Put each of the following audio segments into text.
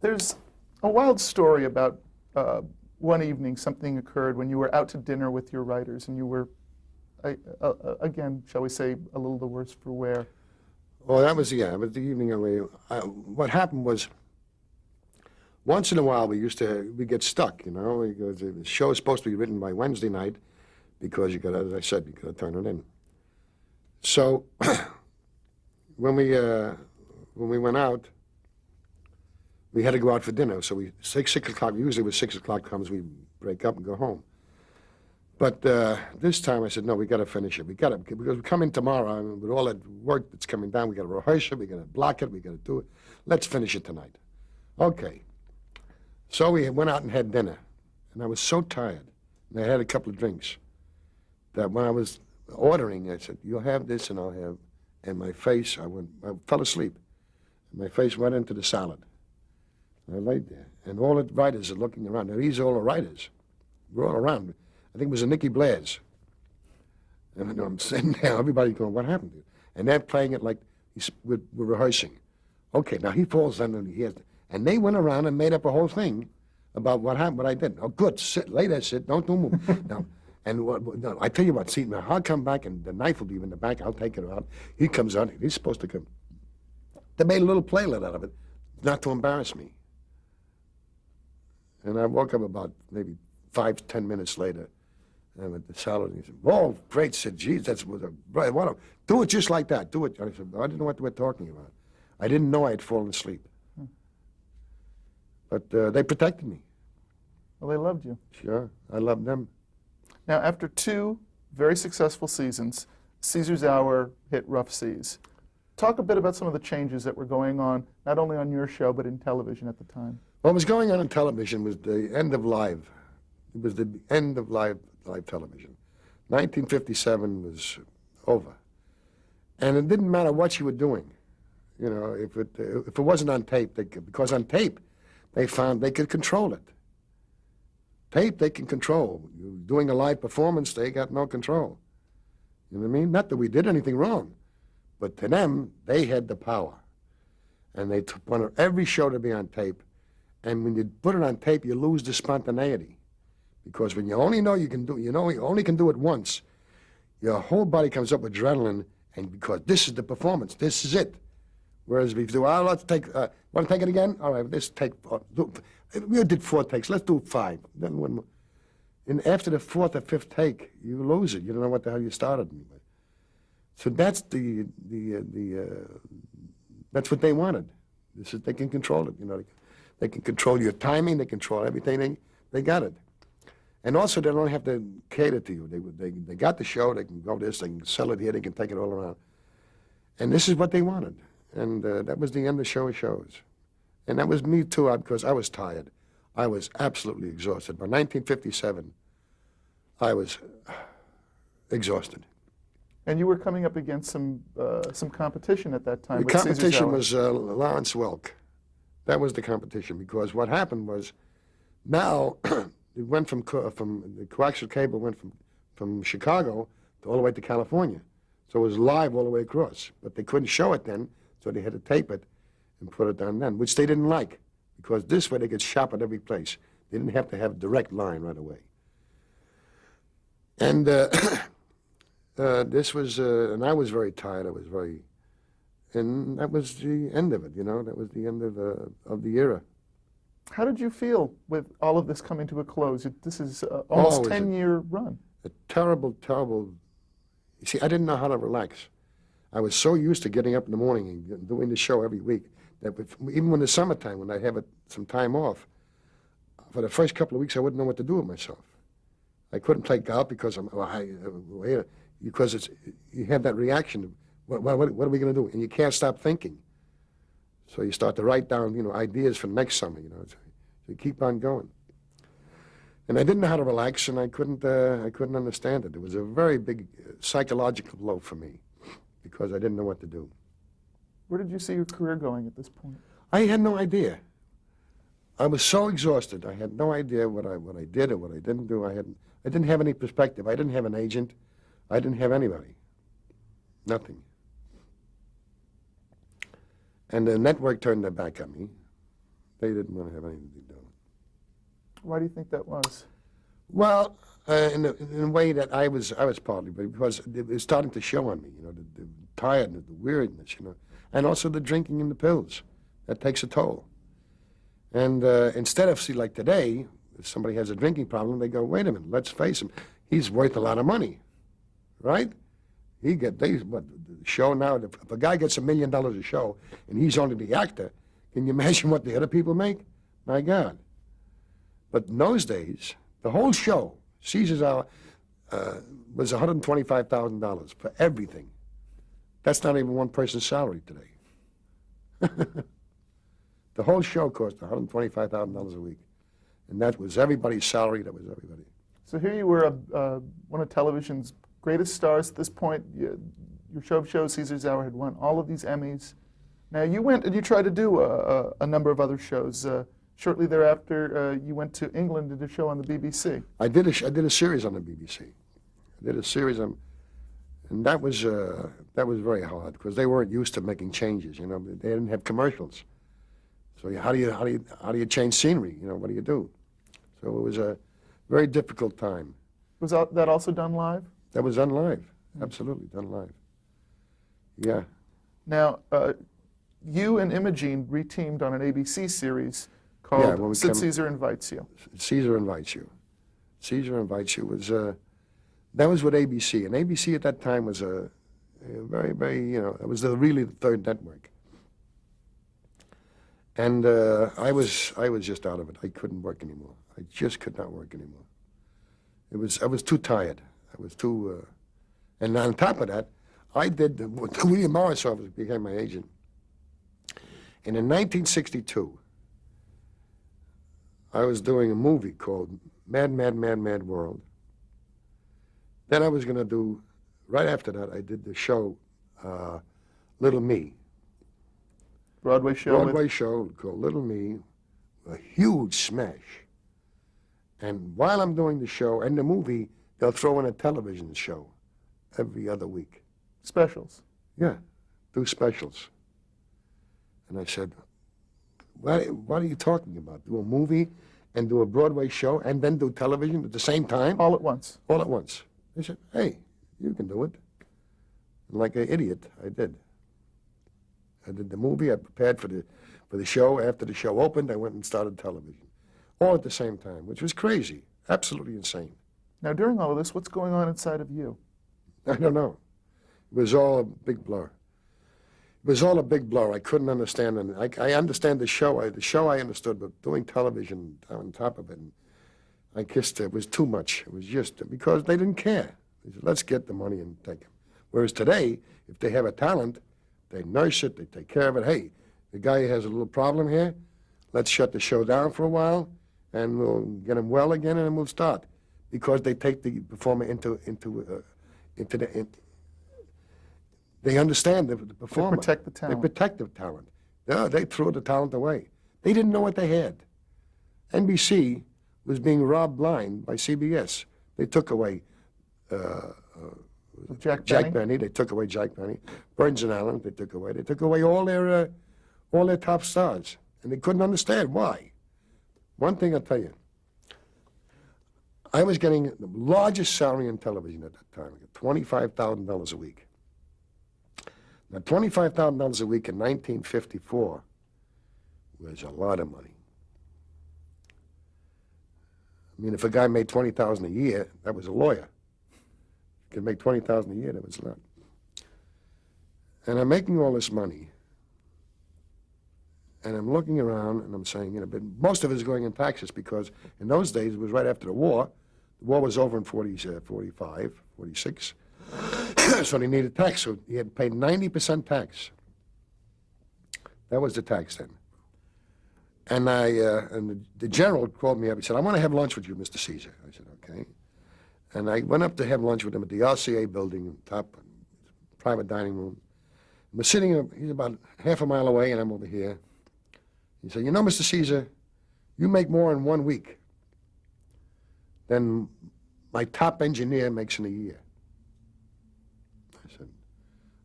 There's a wild story about one evening something occurred when you were out to dinner with your writers and you were, again, shall we say, a little the worse for wear. Well, that was the evening. What happened was, once in a while we get stuck, you know, because the show is supposed to be written by Wednesday night because you got, as I said, you got to turn it in. So when we went out, we had to go out for dinner. So 6 o'clock, usually when 6 o'clock comes, we break up and go home. But this time I said, no, we got to finish it. We got to, because we come in tomorrow, and with all that work that's coming down, we got to rehearse it, we got to block it, we got to do it. Let's finish it tonight. Okay. So we went out and had dinner, and I was so tired, and I had a couple of drinks, that when I was ordering, I said, you'll have this and I'll have, and my face, I fell asleep. And my face went into the salad. And I laid there, and all the writers are looking around. Now, these are all the writers. We're all around. I think it was a Nicky Blair's. And I'm sitting there, everybody's going, what happened to you? And they're playing it like we're rehearsing. Okay, now he falls under the ears. And they went around and made up a whole thing about what happened, what I did. Oh, good, sit, lay there, sit, don't move. Now, and no, I tell you what, see, now I'll come back and the knife will be in the back, I'll take it out. He comes out, he's supposed to come. They made a little playlet out of it, not to embarrass me. And I woke up about maybe 5, 10 minutes later, and with the salad, and he said, oh, great, said, geez, that's what do it just like that, do it. I said, I didn't know what they were talking about. I didn't know I had fallen asleep. But they protected me. Well, they loved you. Sure, I loved them. Now, after 2 very successful seasons, Caesar's Hour hit rough seas. Talk a bit about some of the changes that were going on, not only on your show, but in television at the time. What was going on in television was the end of live. It was the end of live television. 1957 was over. And it didn't matter what you were doing. You know, if it wasn't on tape, because on tape, they found they could control it. Tape, they can control. You're doing a live performance, they got no control. You know what I mean? Not that we did anything wrong, but to them, they had the power. And they wanted every show to be on tape. And when you put it on tape, you lose the spontaneity. Because when you only know you can do, you know, you only can do it once, your whole body comes up with adrenaline, and because this is the performance, this is it. Whereas if you do, oh, let's take, want to take it again? All right, let's take, we did 4 takes, let's do 5. Then when, and after the 4th or 5th take, you lose it. You don't know what the hell you started. So that's that's what they wanted. This is, they can control it, you know. They can control your timing, they control everything, they got it. And also, they don't have to cater to you. They got the show, they can go this, they can sell it here, they can take it all around. And this is what they wanted. And that was the end of show of shows. And that was me too, because I was tired. I was absolutely exhausted. By 1957, I was exhausted. And you were coming up against some competition at that time. The competition was Lawrence Welk. That was the competition, because what happened was, now it went from the coaxial cable went from Chicago all the way to California, so it was live all the way across. But they couldn't show it then, so they had to tape it and put it on then, which they didn't like, because this way they could shop at every place. They didn't have to have a direct line right away. And this was, and I was very tired. I was very. And that was the end of it, you know. That was the end of the era. How did you feel with all of this coming to a close? This is almost 10-year run. A terrible, terrible. You see, I didn't know how to relax. I was so used to getting up in the morning and doing the show every week that even when the summertime, when I have some time off, for the first couple of weeks, I wouldn't know what to do with myself. I couldn't play golf because you have that reaction of, what are we going to do? And you can't stop thinking. So you start to write down, you know, ideas for next summer, you know. So you keep on going. And I didn't know how to relax, and I couldn't understand it. It was a very big psychological blow for me, because I didn't know what to do. Where did you see your career going at this point? I had no idea. I was so exhausted. I had no idea what I did or what I didn't do. I didn't have any perspective. I didn't have an agent. I didn't have anybody. Nothing. And the network turned their back on me. They didn't want to have anything to do. Why do you think that was? Well, in a way that I was partly, but because it was starting to show on me, the tiredness, the weirdness, and also the drinking and the pills. That takes a toll. And instead of, see, like today, if somebody has a drinking problem, they go, wait a minute, let's face him. He's worth a lot of money, right? The show now, if a guy gets $1 million a show and he's only the actor, can you imagine what the other people make? My God. But in those days, the whole show, Caesar's Hour, was $125,000 for everything. That's not even one person's salary today. The whole show cost $125,000 a week. And that was everybody's salary, that was everybody. So here you were, one of television's greatest stars at this point. Your show, Caesar's Hour, had won all of these Emmys. Now you went and you tried to do a number of other shows. Shortly thereafter, you went to England and did a show on the BBC. I did a series on the BBC. I did a series on, and that was very hard because they weren't used to making changes. They didn't have commercials. So how do you change scenery? What do you do? So it was a very difficult time. Was that also done live? That was done live. Absolutely done live. Yeah. Now, you and Imogene reteamed on an ABC series called Sid Caesar Invites You. Caesar Invites You. Caesar Invites You was, that was with ABC. And ABC at that time was a very, very, it was really the third network. And I was just out of it. I couldn't work anymore. I just could not work anymore. I was too tired. I was too, and on top of that, I did, William Morris office became my agent. And in 1962, I was doing a movie called Mad, Mad, Mad, Mad World. Then I was going to do, right after that, I did the show Little Me. Broadway show called Little Me, a huge smash. And while I'm doing the show and the movie, they'll throw in a television show every other week. Specials. Yeah, do specials. And I said, what are you talking about? Do a movie and do a Broadway show and then do television at the same time? All at once. All at once. They said, hey, you can do it. And like an idiot, I did. I did the movie, I prepared for the show. After the show opened, I went and started television. All at the same time, which was crazy, absolutely insane. Now, during all of this, what's going on inside of you? I don't know. It was all a big blur. It was all a big blur. I couldn't understand it. I understand the show. The show I understood, but doing television on top of it, and I kissed it. It was too much. It was just because they didn't care. They said, let's get the money and take it. Whereas today, if they have a talent, they nurse it, they take care of it. Hey, the guy has a little problem here. Let's shut the show down for a while, and we'll get him well again, and then we'll start. Because they take the performer they understand the performer. They protect the talent. They protect the talent. No, they threw the talent away. They didn't know what they had. NBC was being robbed blind by CBS. They took away Jack Benny. They took away Jack Benny. Burns and Allen. They took away. They took away all their top stars, and they couldn't understand why. One thing I'll tell you. I was getting the largest salary in television at that time, $25,000 a week. Now, $25,000 a week in 1954 was a lot of money. I mean, if a guy made $20,000 a year, that was a lawyer. If he could make $20,000 a year, that was a lot. And I'm making all this money, and I'm looking around, and I'm saying, but most of it is going in taxes because in those days, it was right after the war. The war was over in 45, 46. So they needed tax. So he had paid 90% tax. That was the tax then. And the general called me up. He said, I want to have lunch with you, Mr. Caesar. I said, okay. And I went up to have lunch with him at the RCA building, top private dining room. We're sitting, he's about half a mile away, and I'm over here. He said, Mr. Caesar, you make more in 1 week than my top engineer makes in a year. I said,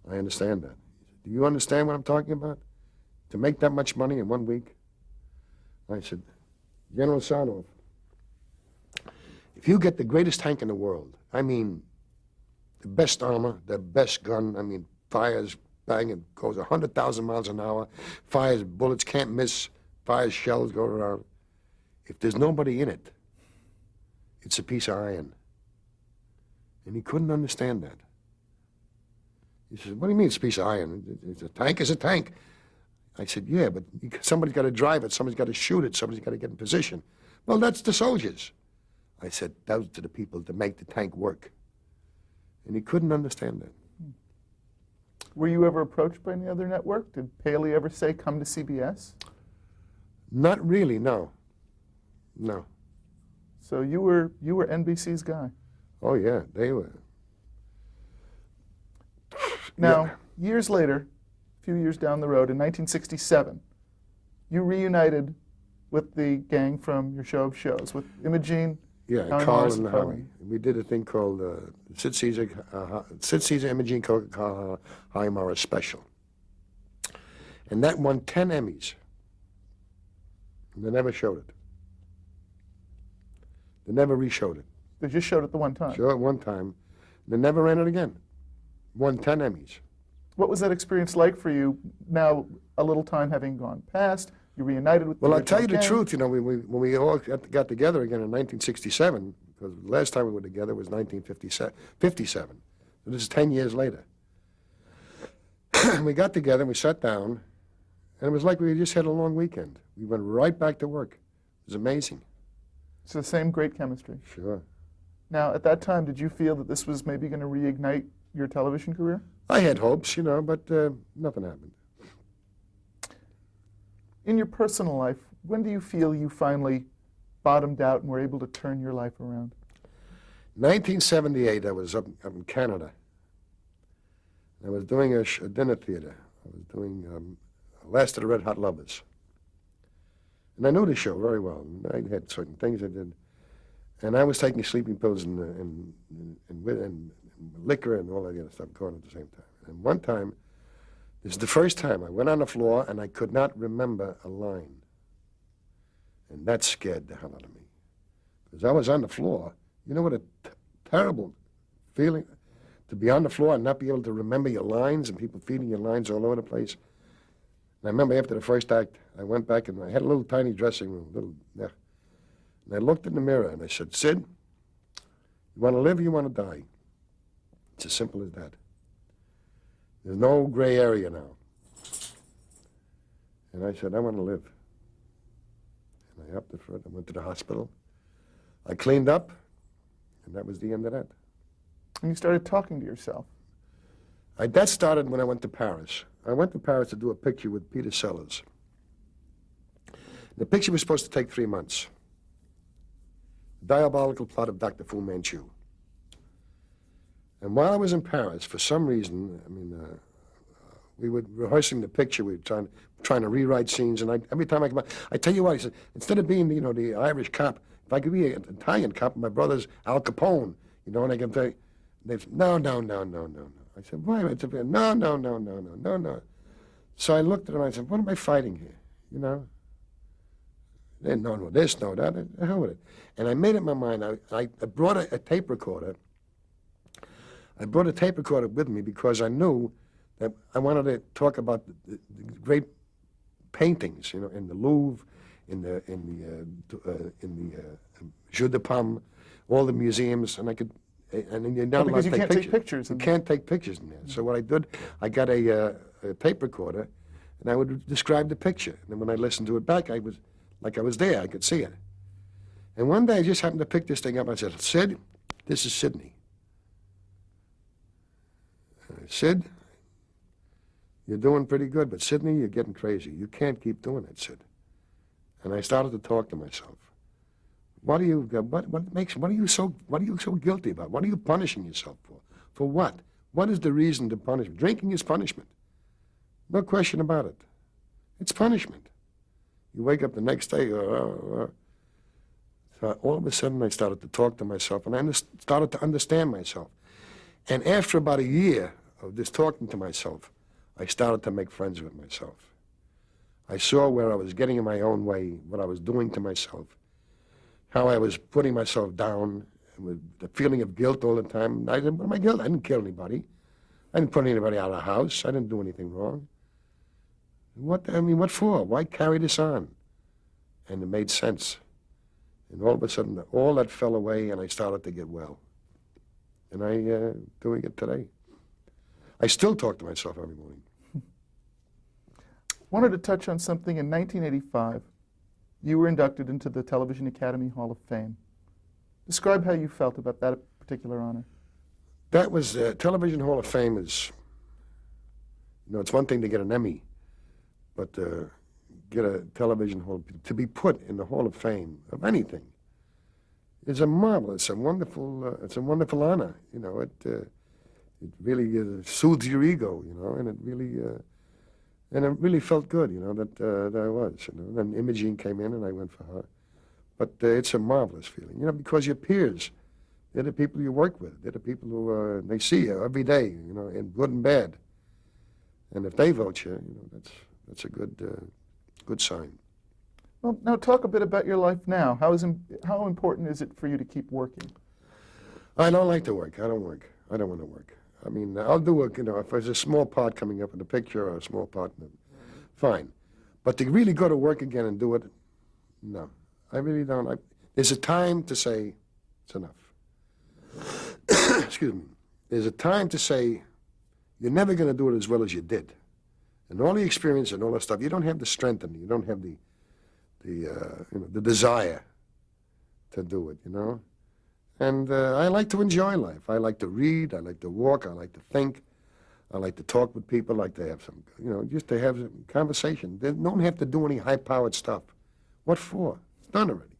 I understand that. He said, do you understand what I'm talking about? To make that much money in 1 week? I said, General Sarnoff, if you get the greatest tank in the world, I mean, the best armor, the best gun, I mean, fires, bang, it goes 100,000 miles an hour, fires bullets, can't miss, fires shells go around. If there's nobody in it, it's a piece of iron. And he couldn't understand that. He said, what do you mean it's a piece of iron? It's a tank is a tank. I said, yeah, but somebody's got to drive it, somebody's got to shoot it, somebody's got to get in position. Well, that's the soldiers. I said, those are the people to make the tank work. And he couldn't understand that. Were you ever approached by any other network? Did Paley ever say, come to CBS? Not really, no. No. So you were NBC's guy. Oh, yeah, they were. Now, Yeah. years later, a few years down the road, in 1967, you reunited with the gang from your show of shows, with Imogene, Yeah, Howie Carl Morris, and and Carl. Howie. We did a thing called Sid Caesar, Imogene Coca, Howie Morris special. And that won 10 Emmys. And they never showed it. They never re-showed it. They just showed it the one time. Showed it one time. They never ran it again. Won 10 Emmys. What was that experience like for you now, a little time having gone past? You reunited with the Well, I'll tell you the original gang. truth, you know, when we all got together again in 1967, because the last time we were together was 1957. So this is 10 years later. We got together and we sat down, and it was like we just had a long weekend. We went right back to work. It was amazing. It's the same great chemistry. Sure. Now, at that time, did you feel that this was maybe going to reignite your television career? I had hopes, you know, but nothing happened. In your personal life, when do you feel you finally bottomed out and were able to turn your life around? 1978, I was up in Canada. I was doing a dinner theater. I was doing Last of the Red Hot Lovers. And I knew the show very well. And I had certain things I did. And I was taking sleeping pills and liquor and all that other stuff going at the same time. And one time, this is the first time I went on the floor and I could not remember a line. And that scared the hell out of me. Because I was on the floor. You know what a terrible feeling to be on the floor and not be able to remember your lines and people feeding your lines all over the place. And I remember after the first act, I went back and I had a little tiny dressing room, and I looked in the mirror and I said, Sid, you want to live or you want to die? It's as simple as that. There's no gray area now. And I said, I want to live. And I upped the foot. I went to the hospital. I cleaned up, and that was the end of that. And you started talking to yourself. That started when I went to Paris. I went to Paris to do a picture with Peter Sellers. The picture was supposed to take 3 months. Diabolical plot of Dr. Fu Manchu. And while I was in Paris, for some reason, I mean, we were rehearsing the picture. We were trying to rewrite scenes, and every time I come out, I tell you what, I said, instead of being, you know, the Irish cop, if I could be an Italian cop, my brother's Al Capone, you know, and I can say, they said, no. I said, why? I said, no. So I looked at him and I said, what am I fighting here? You know? No this, no that, the hell with it. And I made up my mind. I brought a tape recorder. I brought a tape recorder with me because I knew that I wanted to talk about the great paintings, you know, in the Louvre, in the Jeu de Paume, all the museums, and I could. And you're not allowed because to you can't take pictures. You can't take pictures in there. So what I did, I got a tape recorder, and I would describe the picture. And then when I listened to it back, I was like I was there. I could see it. And one day I just happened to pick this thing up. I said, Sid, this is Sydney. Sid, you're doing pretty good, but Sydney, you're getting crazy. You can't keep doing it, Sid. And I started to talk to myself. What are you so guilty about? What are you punishing yourself for? For what? What is the reason to punish? Drinking is punishment. No question about it. It's punishment. You wake up the next day, so all of a sudden I started to talk to myself, and I started to understand myself. And after about a year of this talking to myself, I started to make friends with myself. I saw where I was getting in my own way, what I was doing to myself, how I was putting myself down with the feeling of guilt all the time. I didn't, what am I guilty? I didn't kill anybody. I didn't put anybody out of the house. I didn't do anything wrong. What for? Why carry this on? And it made sense. And all of a sudden, all that fell away, and I started to get well. And I'm doing it today. I still talk to myself every morning. Wanted to touch on something. In 1985, you were inducted into the Television Academy Hall of Fame. Describe how you felt about that particular honor. That was, Television Hall of Fame is, it's one thing to get an Emmy, but get a television hall, to be put in the Hall of Fame of anything, is a marvelous, it's a wonderful honor. It really soothes your ego, and it really felt good, that I was. Then Imogene came in, and I went for her. But it's a marvelous feeling, because your peers, they're the people you work with. They're the people who they see you every day, in good and bad. And if they vote you, that's a good sign. Well, now talk a bit about your life now. How important is it for you to keep working? I don't like to work. I don't work. I don't want to work. I mean, I'll do it, if there's a small part coming up in the picture or a small part in it, fine. But to really go to work again and do it, no. I really don't. There's a time to say it's enough. Excuse me. There's a time to say you're never going to do it as well as you did. And all the experience and all that stuff, you don't have the strength and you don't have the desire to do it, And I like to enjoy life. I like to read. I like to walk. I like to think. I like to talk with people. I like to have some, just to have a conversation. They don't have to do any high-powered stuff. What for? It's done already.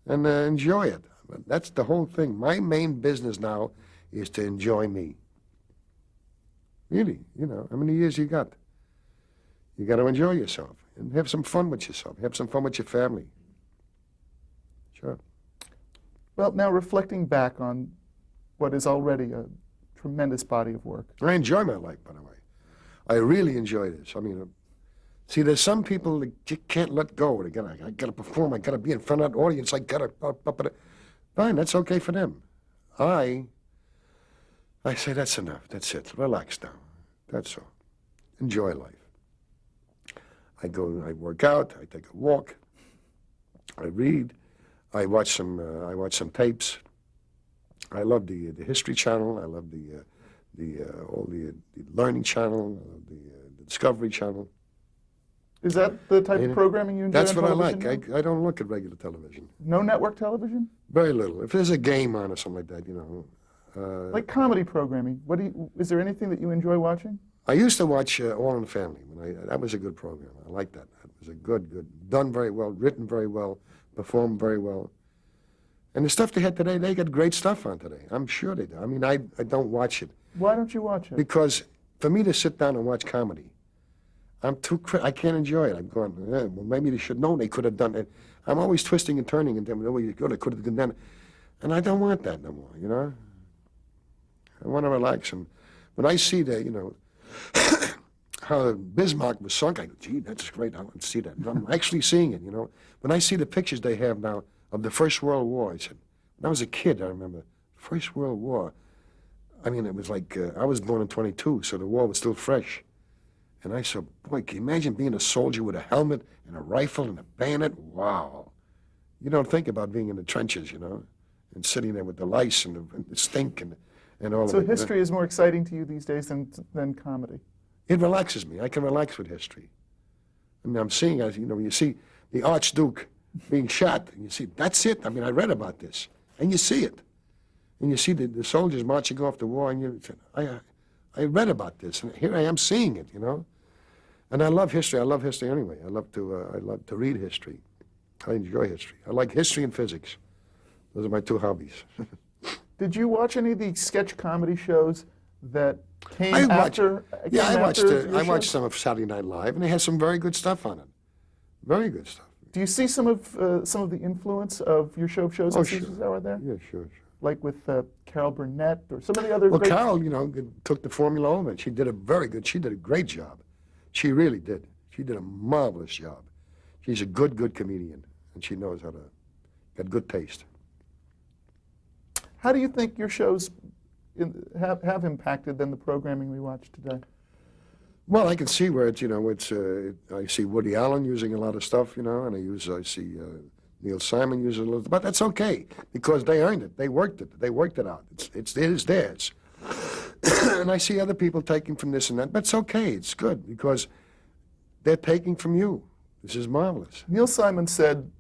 And enjoy it. That's the whole thing. My main business now is to enjoy me. Really, how many years you got? You got to enjoy yourself and have some fun with yourself. Have some fun with your family. Sure. Well, now reflecting back on what is already a tremendous body of work. I enjoy my life, by the way. I really enjoy this. See, there's some people that you can't let go. I gotta perform. I gotta be in front of that audience. I gotta. Fine, that's okay for them. I say that's enough. That's it. Relax now. That's all. Enjoy life. I work out. I take a walk. I read. I watch some tapes. I love the History Channel. I love the Learning Channel, the Discovery Channel. Is that the type of programming you enjoy on That's what I like. television? I don't look at regular television. No network television? Very little. If there's a game on or something like that, Like comedy programming. Is there anything that you enjoy watching? I used to watch All in the Family. That was a good program. I liked that. That was a good, done very well, written very well, performed very well. And the stuff they had today, they got great stuff on today. I'm sure they do. I don't watch it. Why don't you watch it? Because for me to sit down and watch comedy, I can't enjoy it. I'm going, well, maybe they should know they could have done it. I'm always twisting and turning and telling, oh, you could have done it. And I don't want that no more, I want to relax. And when I see that, how Bismarck was sunk, I go, gee, that's great. I want to see that. And I'm actually seeing it, When I see the pictures they have now of the First World War, I said, when I was a kid, I remember, First World War. It was like, I was born in 22, so the war was still fresh. And I said, boy, can you imagine being a soldier with a helmet and a rifle and a bayonet? Wow. You don't think about being in the trenches, and sitting there with the lice and the stink and all of it. So history is more exciting to you these days than comedy? It relaxes me. I can relax with history. I'm seeing, as you see the Archduke being shot, and you see, that's it. I read about this. And you see it. And you see the soldiers marching off the war, and I read about this, and here I am seeing it, And I love history. I love history anyway. I love to read history. I enjoy history. I like history and physics. Those are my two hobbies. Did you watch any of the sketch comedy shows that came I after? I watched some of Saturday Night Live, and they had some very good stuff on it. Very good stuff. Do you see some of the influence of your shows Oh, and sure. Caesar's Hour there? Yeah, sure. Like with Carol Burnett or some of the other Well, great... Carol, took the formula over. She did a great job. She really did. She did a marvelous job. She's a good, good comedian, and she knows how to, got good taste. How do you think your shows have impacted then the programming we watch today? Well, I can see where it's, I see Woody Allen using a lot of stuff, and I see Neil Simon using a little, but that's okay, because they earned it. They worked it out. It is theirs. And I see other people taking from this and that, but it's okay, it's good, because they're taking from you. This is marvelous. Neil Simon said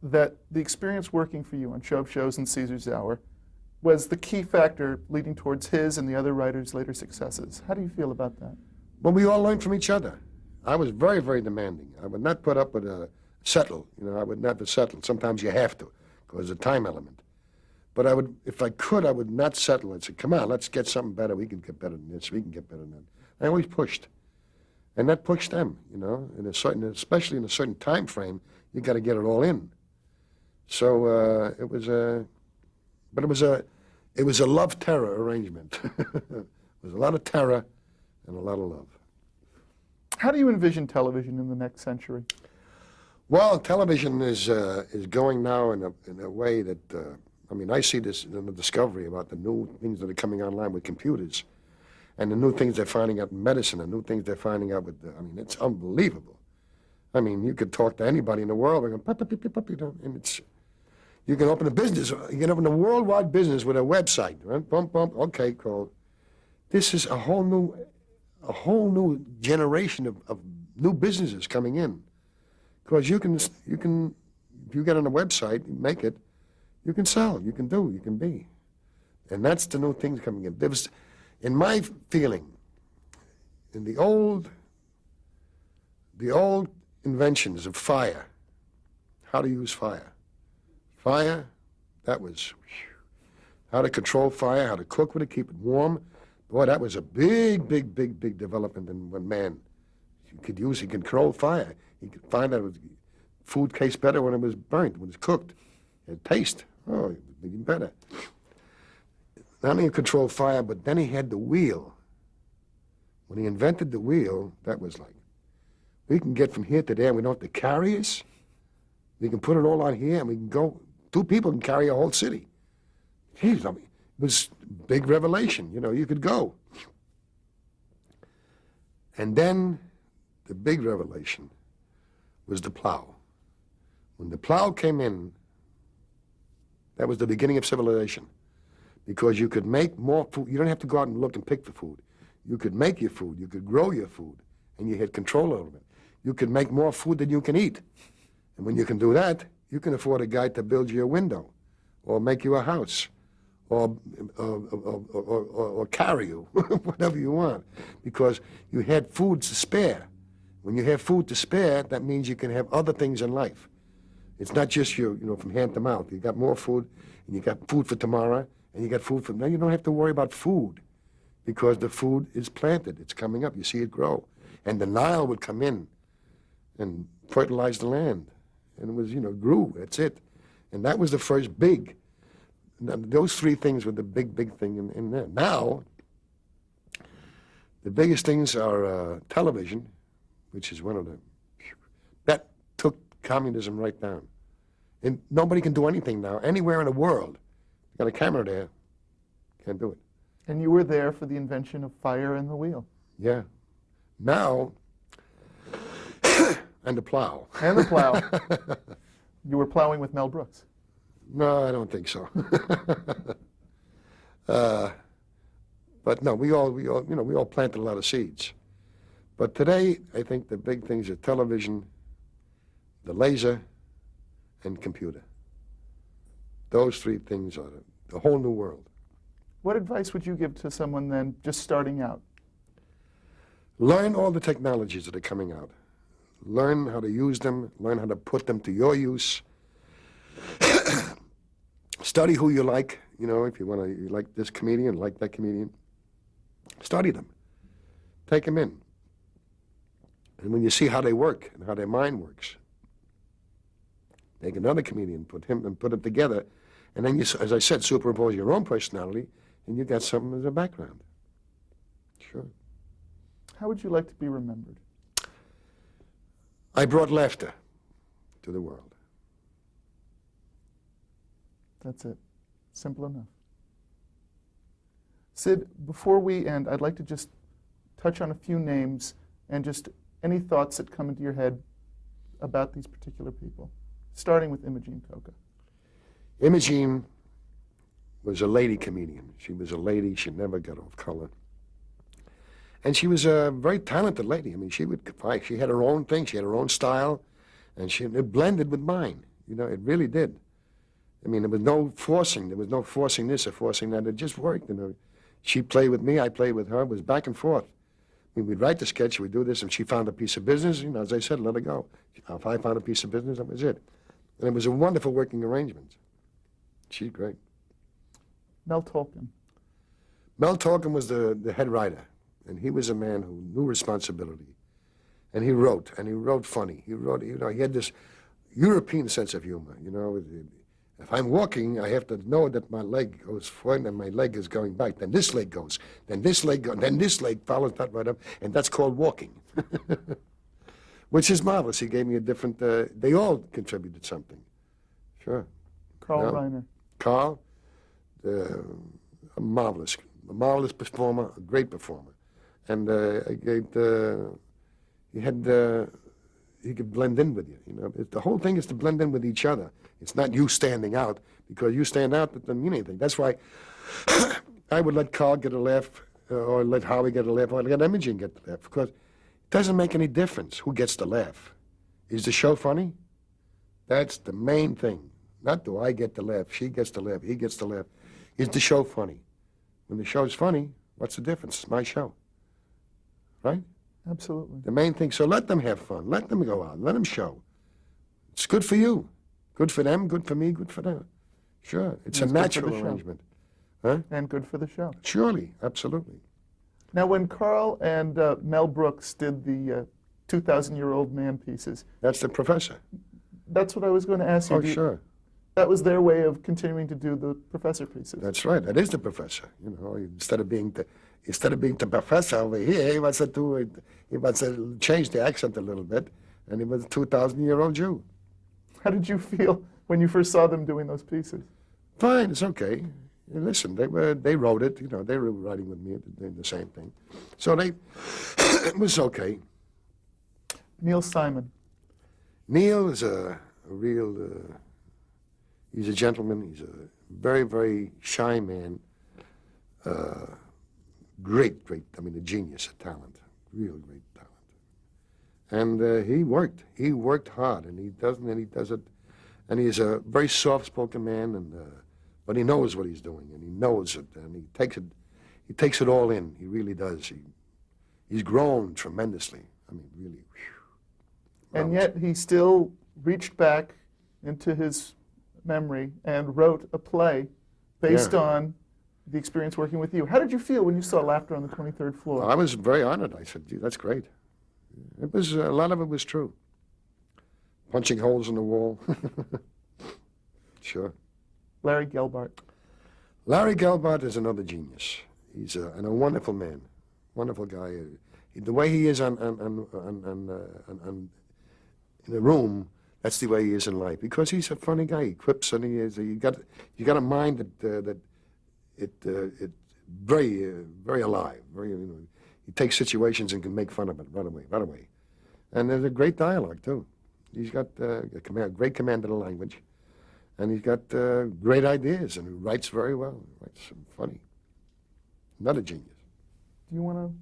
that the experience working for you on Shows and Caesar's Hour was the key factor leading towards his and the other writers' later successes. How do you feel about that? Well, we all learned from each other. I was very, very demanding. I would not put up with settle. I would never settle. Sometimes you have to, because there's a time element. But I would, if I could, I would not settle and say, come on, let's get something better. We can get better than this. We can get better than that. I always pushed. And that pushed them, in a certain, especially in a certain time frame, you got to get it all in. So it was a love-terror arrangement. It was a lot of terror and a lot of love. How do you envision television in the next century? Well, television is going now in a way that, I see this in the discovery about the new things that are coming online with computers, and the new things they're finding out in medicine, the new things they're finding out with, it's unbelievable. You could talk to anybody in the world, and it's, you can open a business, you can open a worldwide business with a website, right? Bump, bump, okay, cool. This is a whole new generation of new businesses coming in. Because you can, if you get on a website, you make it, you can sell, you can do, you can be. And that's the new things coming in. There was, in my feeling, in the old inventions of fire, how to use fire. Fire, that was, how to control fire, how to cook with it, keep it warm. Boy, that was a big, big, big, big development in when man he could control fire. He could find out food tastes better when it was burnt, when it's cooked. It taste, oh, even better. Not only control fire, but then he had the wheel. When he invented the wheel, that was like, we can get from here to there, and we don't have to carry us. We can put it all on here, and we can go, 2 people can carry a whole city. Jeez, it was a big revelation, you could go. And then the big revelation was the plow. When the plow came in, that was the beginning of civilization, because you could make more food. You don't have to go out and look and pick for food. You could make your food, you could grow your food, and you had control over it. You could make more food than you can eat. And when you can do that, you can afford a guy to build you a window, or make you a house, or carry you, whatever you want, because you had food to spare. When you have food to spare, that means you can have other things in life. It's not just from hand to mouth. You got more food, and you got food for tomorrow, and you got food for now. You don't have to worry about food, because the food is planted. It's coming up. You see it grow, and the Nile would come in and fertilize the land, and it was grew. That's it, and that was the first big. Those 3 things were the big thing in there. Now, the biggest things are television, which is one of the, that took communism right down. And nobody can do anything now, anywhere in the world. You got a camera there, can't do it. And you were there for the invention of fire and the wheel. Yeah. Now, and the plow. And the plow. You were plowing with Mel Brooks. No, I don't think so. But no, we all planted a lot of seeds. But today, I think the big things are television, the laser, and computer. Those 3 things are the whole new world. What advice would you give to someone then just starting out? Learn all the technologies that are coming out. Learn how to use them, learn how to put them to your use. Study who you like, if you like this comedian, like that comedian. Study them. Take them in. And when you see how they work and how their mind works, take another comedian, put him together, and then you, as I said, superimpose your own personality, and you got something as a background. Sure. How would you like to be remembered? I brought laughter to the world. That's it. Simple enough. Sid, before we end, I'd like to just touch on a few names and just any thoughts that come into your head about these particular people, starting with Imogene Coca. Imogene was a lady comedian. She was a lady. She never got off color. And she was a very talented lady. I mean, she had her own thing. She had her own style, and it blended with mine. You know, it really did. I mean, there was no forcing. There was no forcing this or forcing that. It just worked, you know. She played with me. I played with her. It was back and forth. I mean, we'd write the sketch. We'd do this. And she found a piece of business. You know, as I said, let her go. If I found a piece of business, that was it. And it was a wonderful working arrangement. She's great. Mel Tolkien. Mel Tolkien was the head writer. And he was a man who knew responsibility. And he wrote funny. He wrote, you know, he had this European sense of humor, you know. If I'm walking, I have to know that my leg goes forward and my leg is going back. Then this leg goes. Then this leg goes. Then this leg follows that right up. And that's called walking. Which is marvelous. He gave me a different, they all contributed something. Sure. Carl Reiner. Carl, a marvelous performer, a great performer. And he could blend in with you. You know, the whole thing is to blend in with each other. It's not you standing out, because you stand out, that doesn't mean anything. That's why I would let Carl get a laugh, or let Howie get a laugh, or let Imogene get the laugh, because it doesn't make any difference who gets the laugh. Is the show funny? That's the main thing. Not do I get the laugh, she gets the laugh, he gets the laugh. Is the show funny? When the show's funny, what's the difference? It's my show. Right? Absolutely. The main thing, so let them have fun. Let them go out. Let them show. It's good for you. Good for them, good for me, good for them. Sure. It's a natural arrangement. Huh? And good for the show. Surely. Absolutely. Now, when Carl and Mel Brooks did the 2,000-year-old man pieces. That's the professor. That's what I was going to ask you. Oh, sure. That was their way of continuing to do the professor pieces. That's right. That is the professor. You know, instead of being the professor over here, he wants to change the accent a little bit, and he was a 2,000-year-old Jew. How did you feel when you first saw them doing those pieces? Fine, it's okay. Listen, they wrote it. You know, they were writing with me, doing the same thing, so it was okay. Neil Simon. Neil is a real. He's a gentleman. He's a very, very shy man. Great, I mean, a genius, a talent, real great talent. And he worked hard, and he does it, and he's a very soft-spoken man, but he knows what he's doing, and he knows it, and he takes it all in. He really does. He's grown tremendously. I mean, really. Whew. And yet he still reached back into his memory and wrote a play based on the experience working with you. How did you feel when you saw Laughter on the 23rd Floor? I was very honored. I said, gee, that's great. It was, a lot of it was true. Punching holes in the wall. Sure. Larry Gelbart. Larry Gelbart is another genius. He's and a wonderful man, wonderful guy. The way he is in the room, that's the way he is in life. Because he's a funny guy. He quips, and you got a mind that it's very alive. Very, you know, he takes situations and can make fun of it right away. And there's a great dialogue too. He's got great command of the language, and he's got great ideas, and he writes very well. He writes funny. Another genius. Do you want to